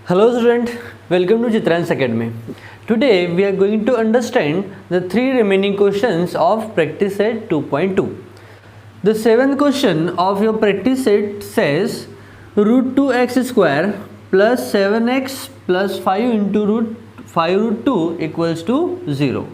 Hello student, welcome to Chitran's Academy. Today we are going to understand the three remaining questions of practice set 2.2. The seventh question of your practice set says root 2x square plus 7x plus 5 into root 5 root 2 equals to 0.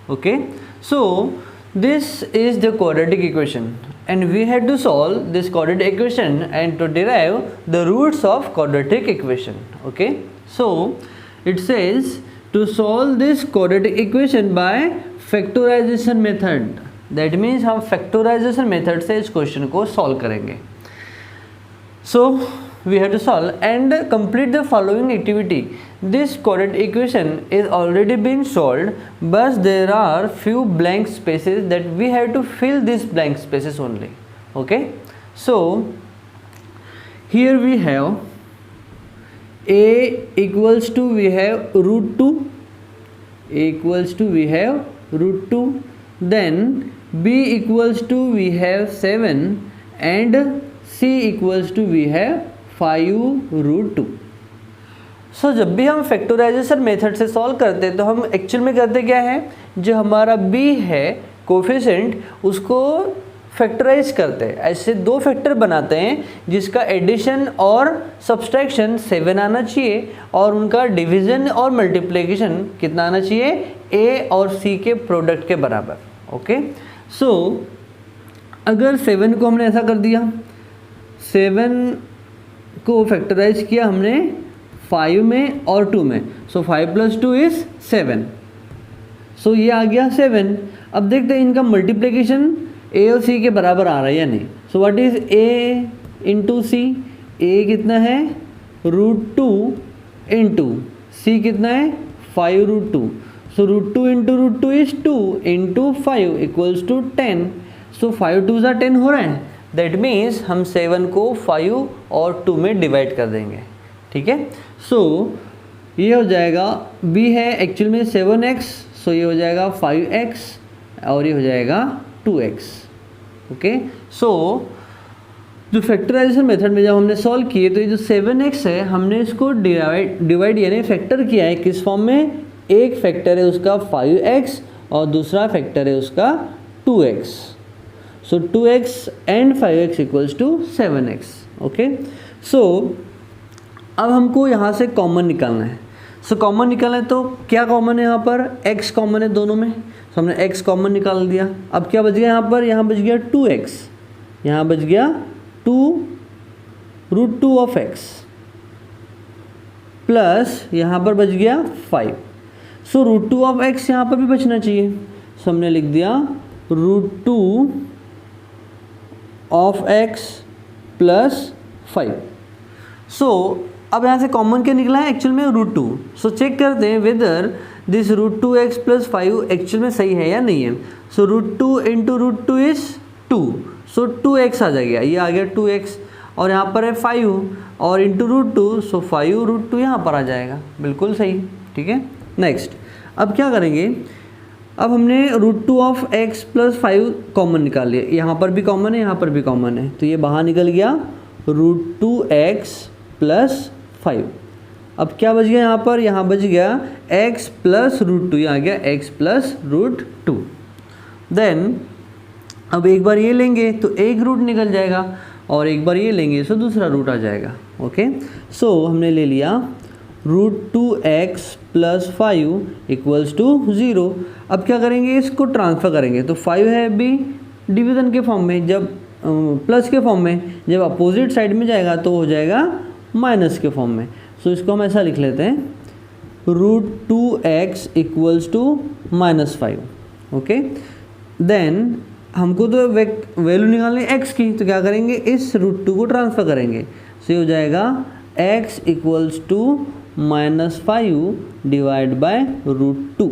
Okay, so this is the quadratic equation and we had to solve this quadratic equation and to derive the roots of quadratic equation. Okay, so it says to solve this quadratic equation by factorization method. That means हम factorization method से इस question को solve करेंगे. So we have to solve and complete the following activity. This quadratic equation is already been solved, but there are few blank spaces that we have to fill these blank spaces only. Okay, so here we have a equals to we have root 2, a equals to we have root 2, then b equals to we have 7 and c equals to we have 5 root 2. सो जब भी हम factorisation method से solve करते हैं तो हम actual में करते क्या है, जो हमारा b है कोफिशिएंट उसको फैक्टराइज करते हैं. ऐसे दो फैक्टर बनाते हैं जिसका एडिशन और सब्सट्रैक्शन 7 आना चाहिए और उनका डिवीजन और मल्टीप्लिकेशन कितना आना चाहिए, a और c के प्रोडक्ट के बराबर. ओके, सो अगर 7 को हमने ऐसा कर दिया, 7 को फैक्टराइज किया हमने 5 में और 2 में, सो 5 + 2 इज 7. सो ये आ गया 7. अब देखते हैं इनका मल्टीप्लिकेशन a और c के बराबर आ रहा है या नहीं. So what is a into c, a कितना है रूट 2 इंटू c कितना है 5 root 2. So root 2 into root 2 is 2 into 5 equals to 10. So 5 2 ज़ा 10 हो रहा है. दैट मीन्स हम 7 को 5 और 2 में डिवाइड कर देंगे. ठीक है, सो ये हो जाएगा b है एक्चुअल में 7x, सो ये हो जाएगा 5x और ये हो जाएगा 2x. ओके, सो जो फैक्टराइजेशन मेथड में जब हमने सॉल्व किए तो ये जो 7x है हमने इसको डिवाइड यानी फैक्टर किया है किस फॉर्म में, एक फैक्टर है उसका 5x और दूसरा फैक्टर है उसका 2x. So 2x and 5x equals to 7x. Okay, so अब हमको यहाँ से कॉमन निकालना है. सो कॉमन निकालना है तो क्या कॉमन है, यहाँ पर x कॉमन है दोनों में, तो हमने x कॉमन निकाल दिया. अब क्या बच गया यहाँ पर, यहाँ बच गया 2x, यहाँ बच गया 2 रूट 2 ऑफ x प्लस यहाँ पर बच गया 5. सो रूट 2 ऑफ x यहाँ पर भी बचना चाहिए, सो हमने लिख दिया रूट 2 ऑफ x प्लस 5. सो अब यहाँ से कॉमन क्या निकला है, एक्चुअल में रूट 2. सो चेक करते हैं whether this root 2x plus 5 actual में सही है या नहीं है. So root 2 into root 2 is 2, so 2x आ जाएगा, ये आ गया 2x और यहाँ पर है 5 और इंटू रूट 2, सो 5 रूट 2 यहाँ पर आ जाएगा, बिल्कुल सही. ठीक है, नेक्स्ट अब क्या करेंगे, अब हमने root 2 of x plus 5 common निकाल लिया, यहाँ पर भी कॉमन है यहाँ पर भी कॉमन है, तो ये बाहर निकल गया रूट 2x प्लस 5. अब क्या बच गया यहाँ बच गया x प्लस रूट 2, ये आ गया x प्लस रूट 2. देन अब एक बार ये लेंगे तो एक रूट निकल जाएगा और एक बार ये लेंगे तो दूसरा रूट आ जाएगा. ओके, सो हमने ले लिया root 2x plus 5 equals to 0. अब क्या करेंगे, इसको ट्रांसफ़र करेंगे तो 5 है b डिवीज़न के फॉर्म में, जब प्लस के फॉर्म में, जब अपोजिट साइड में जाएगा तो हो जाएगा माइनस के फॉर्म में. सो इसको हम ऐसा लिख लेते हैं root 2x equals to -5. Okay, then हमको तो वैल्यू निकालनी है x की, तो क्या करेंगे इस रूट 2 को ट्रांसफ़र करेंगे. सो ये हो जाएगा x equals to -5 divide by root 2.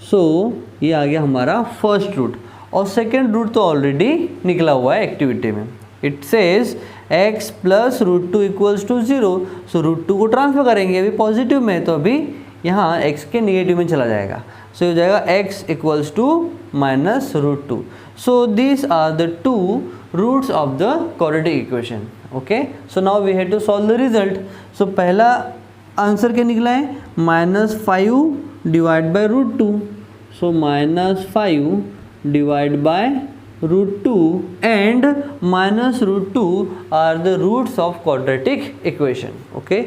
So ये आ गया हमारा फर्स्ट रूट और सेकेंड रूट तो ऑलरेडी निकला हुआ है एक्टिविटी में. It says x plus root 2 equals to 0. So root 2 को ट्रांसफर करेंगे, अभी पॉजिटिव में तो अभी यहाँ x के नेगेटिव में चला जाएगा. सो हो जाएगा x equals to minus root 2. So this are the two roots of the quadratic equation. Okay, so now we have to solve the result. So पहला आंसर क्या निकला है, -5 divide by √2. So -5 divide by √2 and -√2 are the roots of quadratic equation. Okay,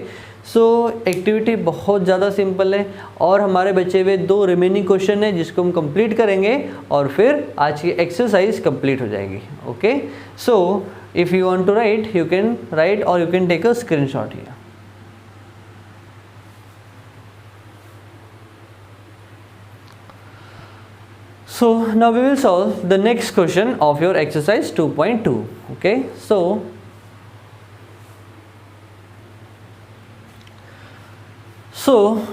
so activity बहुत ज़्यादा simple है और हमारे बचे हुए 2 रिमेनिंग क्वेश्चन है जिसको हम कंप्लीट करेंगे और फिर आज की एक्सरसाइज कंप्लीट हो जाएगी. Okay, so if you want to write you can write or you can take a screenshot here. So now we will solve the next question of your exercise 2.2. Okay, so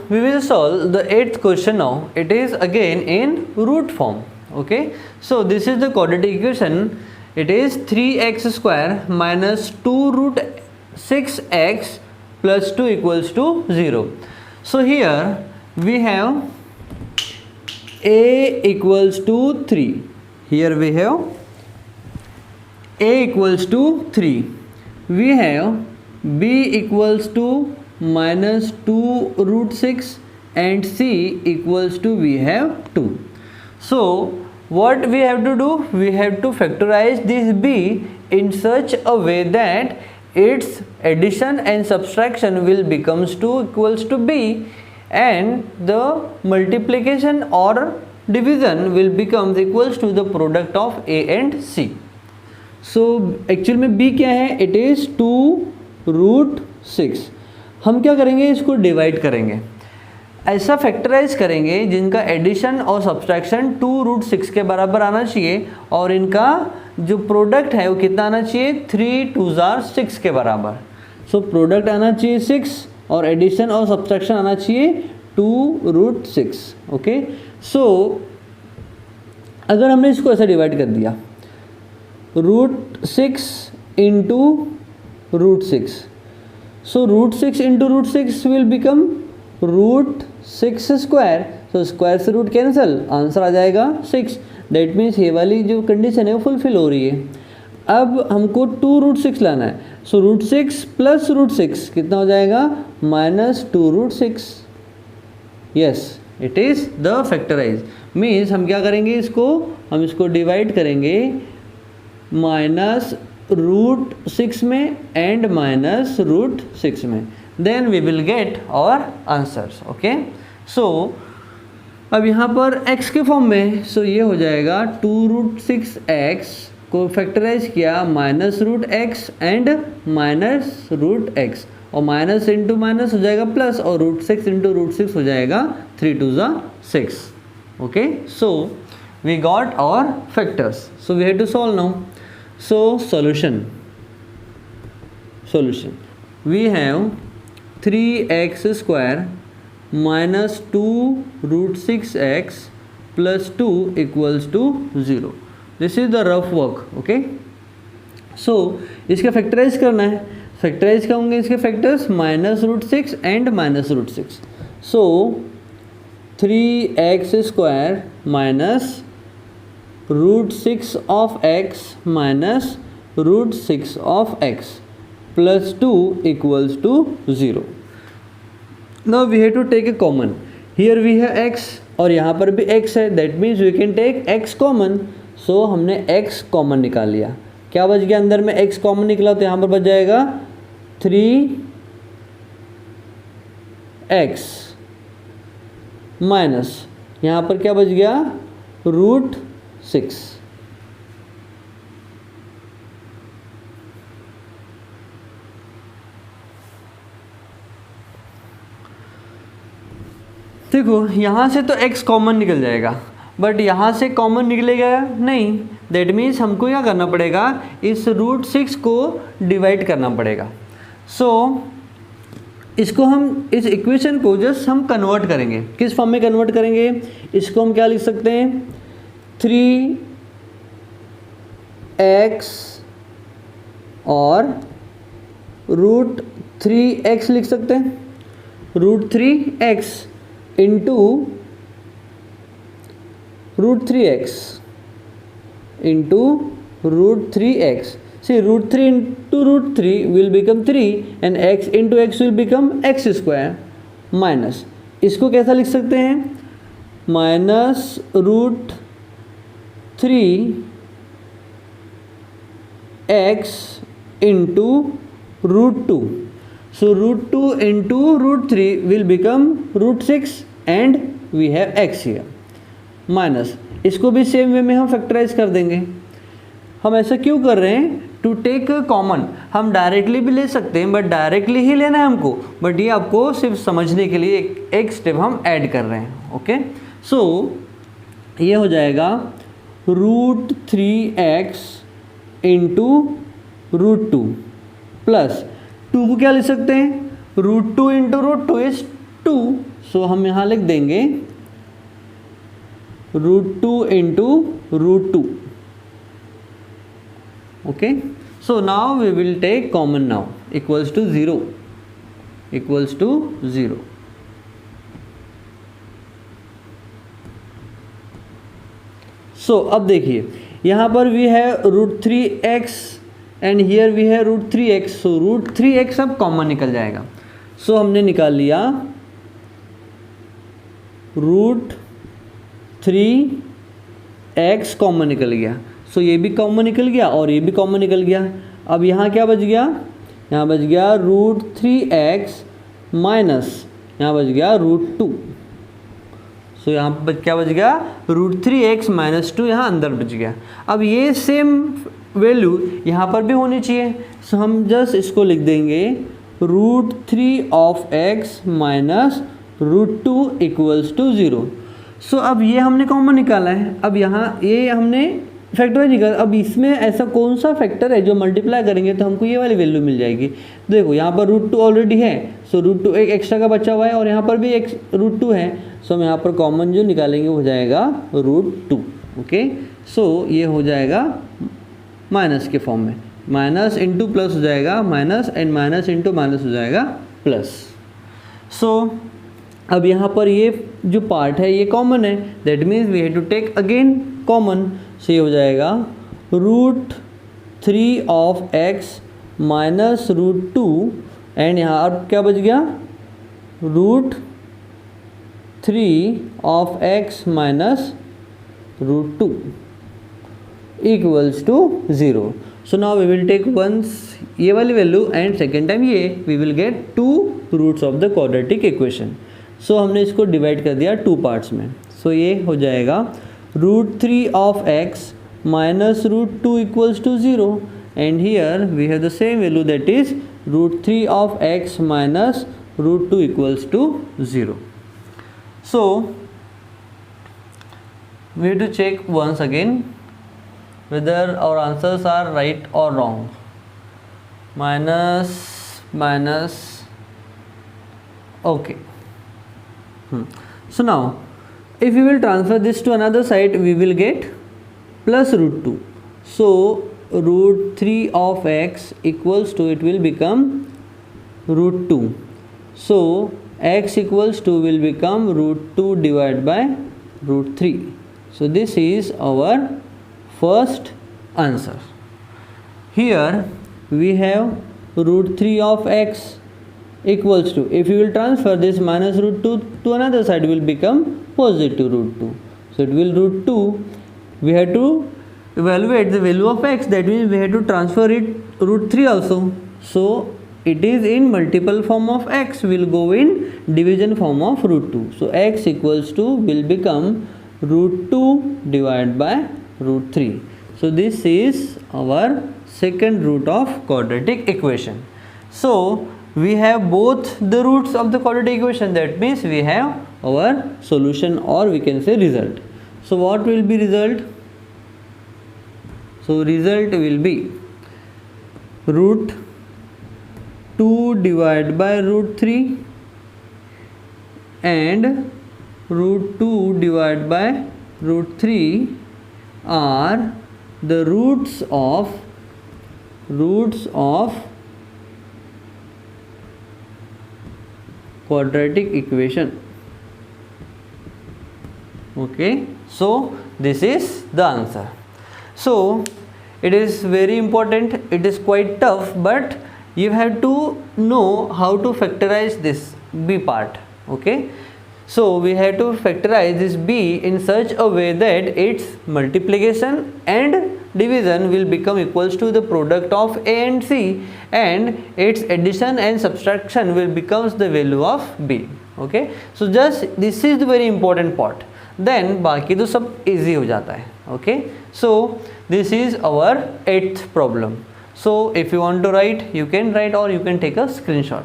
we will solve the 8th question now. It is again in root form. Okay, so this is the quadratic equation. It is 3x square minus 2 root 6x plus 2 equals to 0. So here we have a equals to 3. Here we have a equals to 3. We have b equals to minus 2 root 6 and c equals to we have 2. So what we have to do? We have to factorize this b in such a way that its addition and subtraction will becomes 2 equals to b and the multiplication or division will becomes equals to the product of a and c. So actually में b क्या है, it is 2 root 6. हम क्या करेंगे, इसको divide करेंगे, ऐसा factorise करेंगे जिनका एडिशन और सब्सट्रैक्शन 2 रूट 6 के बराबर आना चाहिए और इनका जो प्रोडक्ट है वो कितना आना चाहिए, 3 2 6 के बराबर. सो प्रोडक्ट आना चाहिए 6 और एडिशन और सब्सट्रैक्शन आना चाहिए 2 रूट 6. ओके, सो अगर हमने इसको ऐसा डिवाइड कर दिया, root 6 into root 6, so root 6 into root 6 will become root 6 square. So square से रूट कैंसिल, आंसर आ जाएगा 6. दैट मीन्स ये वाली जो कंडीशन है वो फुलफिल हो रही है. अब हमको 2 रूट 6 लाना है. सो रूट 6 प्लस रूट 6 कितना हो जाएगा, -2 root 6. Yes, it is the factorize. Means हम क्या करेंगे, इसको हम इसको डिवाइड करेंगे -√6 में एंड -√6 में, then we will get our answers. Okay, so अब यहाँ पर x के फॉर्म में, सो ये हो जाएगा 2 रूट 6x को फैक्टराइज किया -√x एंड -√x और माइनस इंटू माइनस हो जाएगा प्लस और रूट 6 इंटू रूट 6 हो जाएगा 3 2 6. Okay, so we got our factors. So we have to solve now. So solution we have 3x square minus 2 root 6x plus 2 equals to 0. This is the rough work. Okay, so इसका factorize करना है. Factorize क्या होंगे इसके factors, -√6 and -√6. So 3x square minus √6 of x minus √6 of x plus 2 equals to 0. Now we have to take a common. Here we have x और यहाँ पर भी x है. That means we can take x common. So हमने x common निकाल लिया. क्या बच गया, अंदर में x common निकला तो यहाँ पर बच जाएगा 3x माइनस यहाँ पर क्या बच गया, √6. देखो यहाँ से तो x कॉमन निकल जाएगा बट यहाँ से कॉमन निकलेगा नहीं. दैट मीन्स हमको क्या करना पड़ेगा, इस √6 को डिवाइड करना पड़ेगा. सो इसको हम इस इक्वेशन को जस्ट हम कन्वर्ट करेंगे. किस फॉर्म में कन्वर्ट करेंगे, इसको हम क्या लिख सकते हैं, 3x और √3x लिख सकते हैं. √3x into √3x into root 3x. See, root 3 into root 3 will become 3 and x into x will become x square minus, इसको कैसा लिख सकते हैं, minus root 3x into root 2. So root 2 into root 3 will become root 6 and we have x here minus, इसको भी same way में हम factorise कर देंगे. हम ऐसा क्यों कर रहे हैं, टू टेक कॉमन. हम डायरेक्टली भी ले सकते हैं बट डायरेक्टली ही लेना है हमको, बट ये आपको सिर्फ समझने के लिए एक स्टेप हम ऐड कर रहे हैं. ओके, सो ये हो जाएगा root 3x into root 2 plus 2 को क्या लिख सकते हैं, root 2 into root 2 is 2. So हम यहाँ लिख देंगे root 2 into root 2. Okay, so now we will take common now, equals to 0, equals to 0. So अब देखिए यहाँ पर we have root 3x and here we have root 3x. So root 3x अब common निकल जाएगा. So हमने निकाल लिया रूट 3x कॉमन निकल गया. सो ये भी कॉमन निकल गया और ये भी कॉमन निकल गया. अब यहाँ क्या बच गया, यहाँ बच गया रूट 3x माइनस यहाँ बच गया रूट 2. सो यहाँ पर क्या बच गया, रूट 3x माइनस 2 यहाँ अंदर बच गया. अब ये सेम वैल्यू यहाँ पर भी होनी चाहिए. सो हम जस्ट इसको लिख देंगे root 3 of x minus root 2 equals to 0. So अब ये हमने कॉमन निकाला है. अब यहाँ ये हमने फैक्टराइज निकाल. अब इसमें ऐसा कौन सा फैक्टर है जो मल्टीप्लाई करेंगे तो हमको ये वाली वैल्यू मिल जाएगी. देखो यहाँ पर रूट 2 ऑलरेडी है, सो रूट 2 एक एक्स्ट्रा का बचा हुआ है और यहाँ पर भी एक रूट 2 है. सो हम यहाँ पर कॉमन जो निकालेंगे हो जाएगा रूट 2. ओके, सो ये हो जाएगा माइनस के फॉर्म में, माइनस इंटू प्लस हो जाएगा minus and minus into minus हो जाएगा प्लस. सो अब यहाँ पर ये जो पार्ट है ये कॉमन है, that means we have to take again common. So ये हो जाएगा root 3 of x minus root 2 and यहाँ अब क्या बच गया, root 3 of x minus root 2 equals to 0. So now we will take once ये वाली वैल्यू एंड सेकेंड टाइम ये, we will get 2 roots of the quadratic equation. So हमने इसको डिवाइड कर दिया 2 पार्ट्स में. सो ये हो जाएगा root 3 of x minus root 2 equals to 0 and here we have the same value that is root 3 of x minus root 2 equals to 0. So we have to check once again whether our answers are right or wrong. Minus minus, okay. So now if we will transfer this to another side we will get plus root 2. So root 3 of x equals to, it will become root 2. So x equals to will become root 2 divided by root 3. So this is our first answer. Here we have root 3 of x equals to, if you will transfer this minus root 2 to another side will become positive root 2. So it will root 2, we have to evaluate the value of x, that means we have to transfer it root 3 also. So it is in multiple form of x, will go in division form of root 2. So x equals to will become root 2 divided by root 3. So this is our second root of quadratic equation. So we have both the roots of the quadratic equation, that means we have our solution or we can say result. So what will be result? So result will be root 2 divided by root 3 and root 2 divided by root 3 are the roots of quadratic equation. Okay, so this is the answer. So it is very important, it is quite tough, but you have to know how to factorize this b part. Okay, so we have to factorize this b in such a way that its multiplication and division will become equals to the product of a and c, and its addition and subtraction will becomes the value of b. Okay, so just this is the very important part, then बाकी तो सब easy हो जाता है. Okay, so this is our 8th problem. So if you want to write, you can write or you can take a screenshot.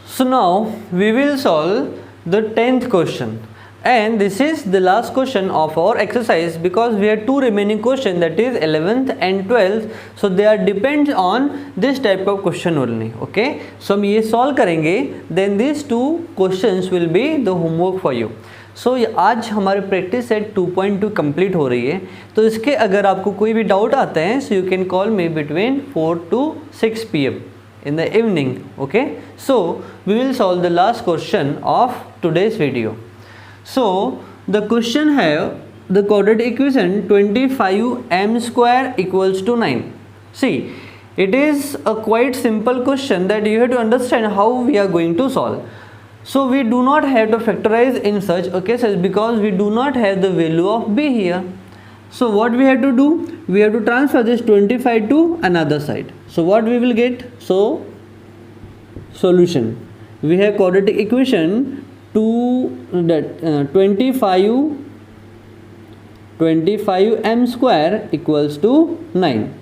So now we will solve the 10th question, and this is the last question of our exercise because we have 2 remaining questions, that is 11th and 12th. So they are depends on this type of question only. Okay, so हम ये solve करेंगे, then these 2 questions will be the homework for you. सो आज हमारी practice set 2.2 complete हो रही है, तो इसके अगर आपको कोई भी डाउट आता है so you can call me between 4 to 6 PM in the evening. Okay, so we will solve the last question of today's video. So the question have the quadratic equation 25m square equals to 9. See, it is a quite simple question that you have to understand how we are going to solve. So we do not have to factorize in such cases because we do not have the value of b here. So what we have to do, we have to transfer this 25 to another side. So what we will get? So solution, we have quadratic equation to that 25m square equals to 9.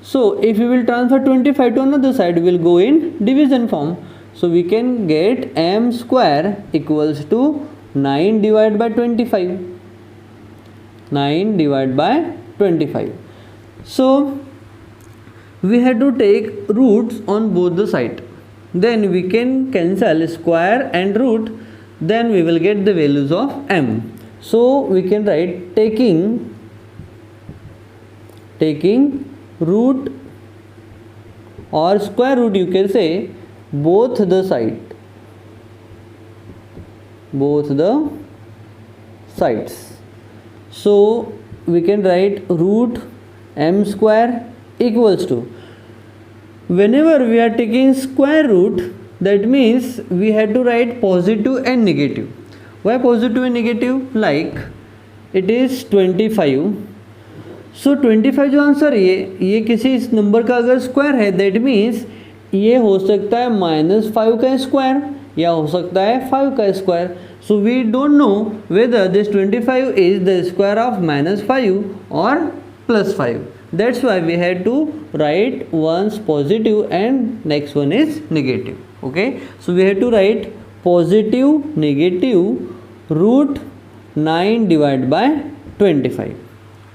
So if we will transfer 25 to another side, we will go in division form. So we can get m square equals to 9 divided by 25. 9 divided by 25. So we have to take roots on both the side. Then we can cancel square and root. Then we will get the values of m. So we can write taking root or square root, you can say, both the sides. So we can write root m square equals to, whenever we are taking square root, that means we have to write positive and negative. Why positive and negative? Like it is 25. So 25 जो answer ये किसी इस number का अगर square है, that means ये हो सकता है -5 का स्क्वायर या हो सकता है 5 का square. So we don't know whether this 25 is the square of -5 और +5. That's why we have to write once positive and next one is negative. Okay, so we have to write positive negative root 9 divide by 25.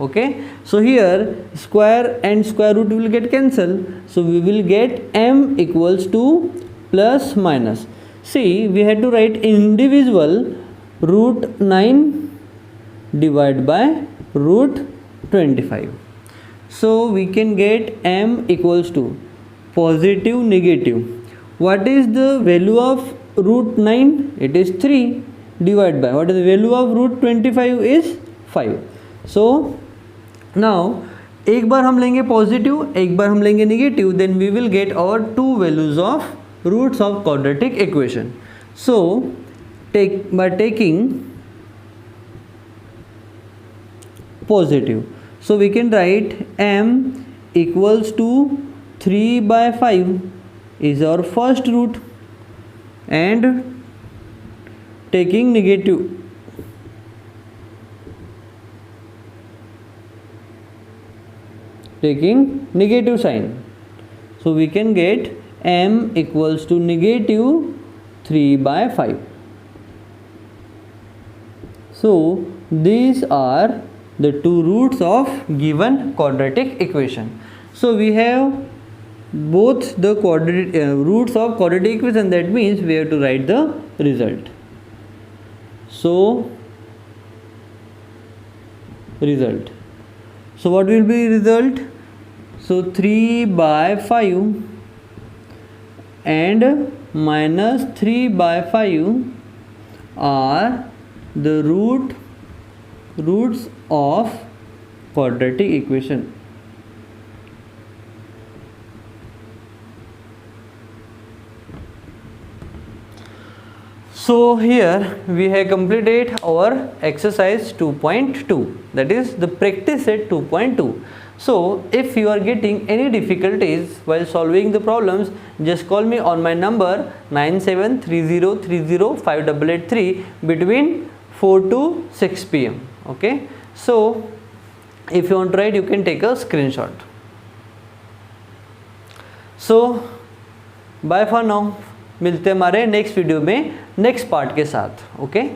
Okay, so here square and square root will get cancelled, so we will get m equals to plus minus. See, we had to write individual root 9 divided by root 25. So we can get m equals to positive negative. What is the value of root 9? It is 3 divided by, what is the value of root 25 is 5. So now एक बार हम लेंगे positive, एक बार हम लेंगे negative, then we will get our 2 values of roots of quadratic equation. So by taking positive, so we can write m equals to 3/5 is our first root, and taking negative, sign, so we can get m equals to -3/5. So these are the 2 roots of given quadratic equation. So we have both the roots of quadratic equation, that means we have to write the result. So result, so what will be result? So 3/5 and -3/5 are the roots of quadratic equation. So here we have completed our exercise 2.2, that is the practice set 2.2. So if you are getting any difficulties while solving the problems, just call me on my number 9730305883 between 4 to 6 p.m. Okay, so if you want to write, you can take a screenshot. So bye for now, मिलते हैं हमारे next video में next part के साथ. Okay.